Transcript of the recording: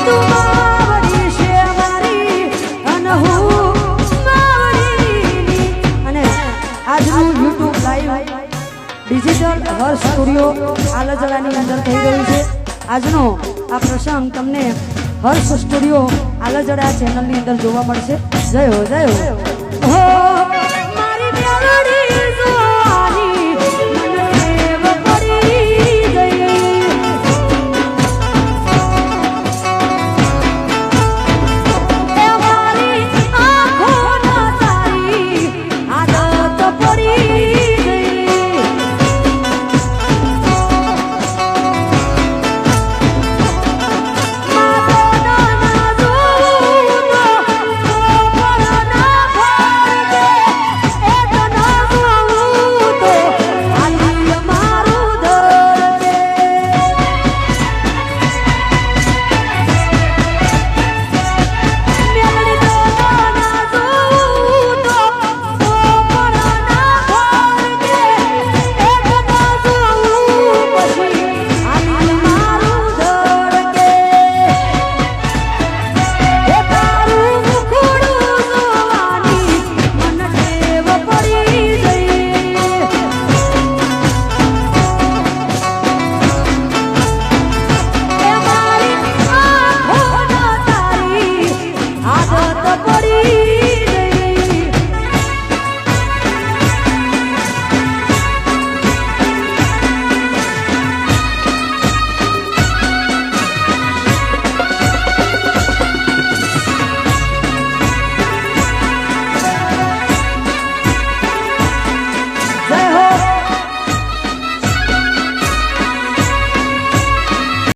તું માવડી છે મારી અને હું માવડીની. અને આજનું YouTube લાઈવ ડિજિટલ હર્ષ સ્ટુડિયો આલજડાની અંદર થઈ રહ્યું છે. આજનો આ પ્રસંગ તમને હર્ષ સ્ટુડિયો આલજડા ચેનલની અંદર જોવા મળશે. જય હો જય હો.